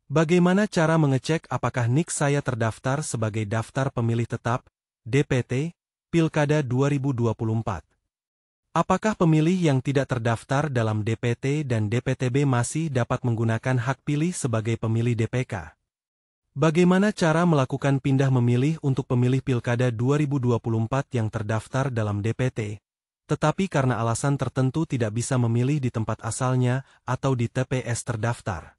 Bagaimana cara mengecek apakah NIK saya terdaftar sebagai daftar pemilih tetap, DPT, Pilkada 2024? Apakah pemilih yang tidak terdaftar dalam DPT dan DPTB masih dapat menggunakan hak pilih sebagai pemilih DPK? Bagaimana cara melakukan pindah memilih untuk pemilih Pilkada 2024 yang terdaftar dalam DPT, tetapi karena alasan tertentu tidak bisa memilih di tempat asalnya atau di TPS terdaftar?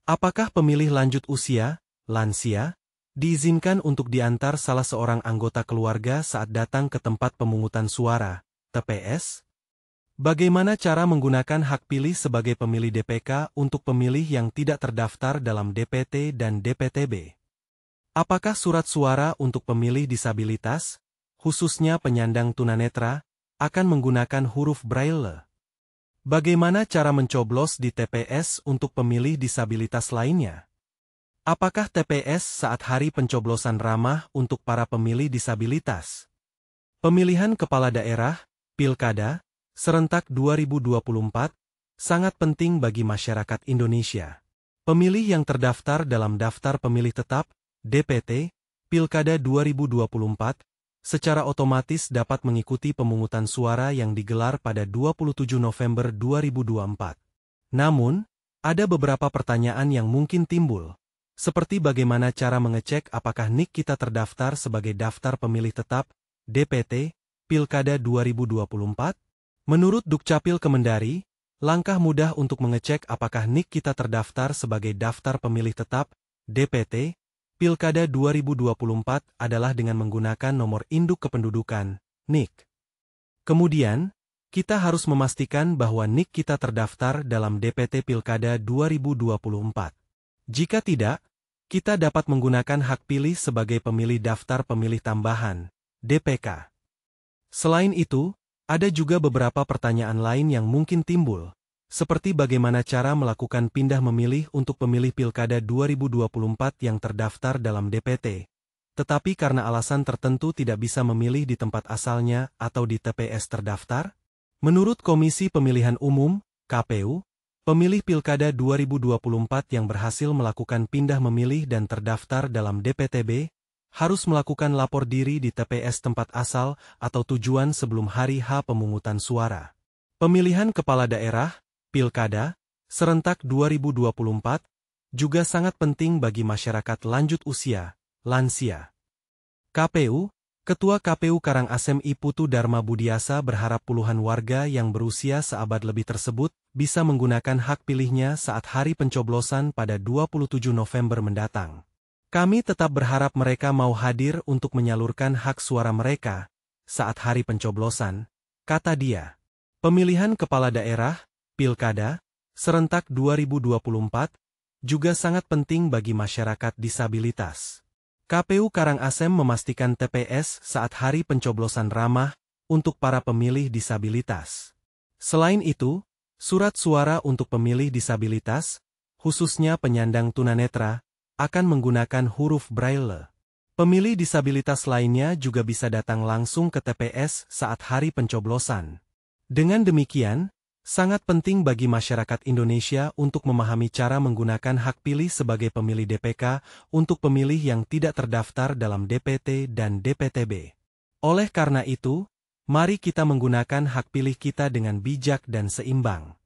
Apakah pemilih lanjut usia, lansia, diizinkan untuk diantar salah seorang anggota keluarga saat datang ke tempat pemungutan suara, TPS? Bagaimana cara menggunakan hak pilih sebagai pemilih DPK untuk pemilih yang tidak terdaftar dalam DPT dan DPTB? Apakah surat suara untuk pemilih disabilitas, khususnya penyandang tunanetra, akan menggunakan huruf Braille? Bagaimana cara mencoblos di TPS untuk pemilih disabilitas lainnya? Apakah TPS saat hari pencoblosan ramah untuk para pemilih disabilitas? Pemilihan kepala daerah, Pilkada, serentak 2024, sangat penting bagi masyarakat Indonesia. Pemilih yang terdaftar dalam daftar pemilih tetap, DPT, Pilkada 2024, secara otomatis dapat mengikuti pemungutan suara yang digelar pada 27 November 2024. Namun, ada beberapa pertanyaan yang mungkin timbul, seperti bagaimana cara mengecek apakah NIK kita terdaftar sebagai daftar pemilih tetap, DPT, Pilkada 2024? Menurut Dukcapil Kemendari, langkah mudah untuk mengecek apakah NIK kita terdaftar sebagai daftar pemilih tetap, DPT, Pilkada 2024 adalah dengan menggunakan nomor induk kependudukan, NIK. Kemudian, kita harus memastikan bahwa NIK kita terdaftar dalam DPT Pilkada 2024. Jika tidak, kita dapat menggunakan hak pilih sebagai pemilih daftar pemilih tambahan, DPK. Selain itu, ada juga beberapa pertanyaan lain yang mungkin timbul, seperti bagaimana cara melakukan pindah memilih untuk pemilih Pilkada 2024 yang terdaftar dalam DPT, tetapi karena alasan tertentu tidak bisa memilih di tempat asalnya atau di TPS terdaftar? Menurut Komisi Pemilihan Umum, KPU, pemilih Pilkada 2024 yang berhasil melakukan pindah memilih dan terdaftar dalam DPTB, harus melakukan lapor diri di TPS tempat asal atau tujuan sebelum hari H pemungutan suara. Pemilihan kepala daerah, Pilkada, serentak 2024, juga sangat penting bagi masyarakat lanjut usia, lansia. KPU, Ketua KPU Karangasem I Putu Dharma Budiasa berharap puluhan warga yang berusia seabad lebih tersebut bisa menggunakan hak pilihnya saat hari pencoblosan pada 27 November mendatang. Kami tetap berharap mereka mau hadir untuk menyalurkan hak suara mereka saat hari pencoblosan, kata dia. Pemilihan kepala daerah, Pilkada, serentak 2024, juga sangat penting bagi masyarakat disabilitas. KPU Karangasem memastikan TPS saat hari pencoblosan ramah untuk para pemilih disabilitas. Selain itu, surat suara untuk pemilih disabilitas, khususnya penyandang tunanetra, akan menggunakan huruf Braille. Pemilih disabilitas lainnya juga bisa datang langsung ke TPS saat hari pencoblosan. Dengan demikian, sangat penting bagi masyarakat Indonesia untuk memahami cara menggunakan hak pilih sebagai pemilih DPK untuk pemilih yang tidak terdaftar dalam DPT dan DPTB. Oleh karena itu, mari kita menggunakan hak pilih kita dengan bijak dan seimbang.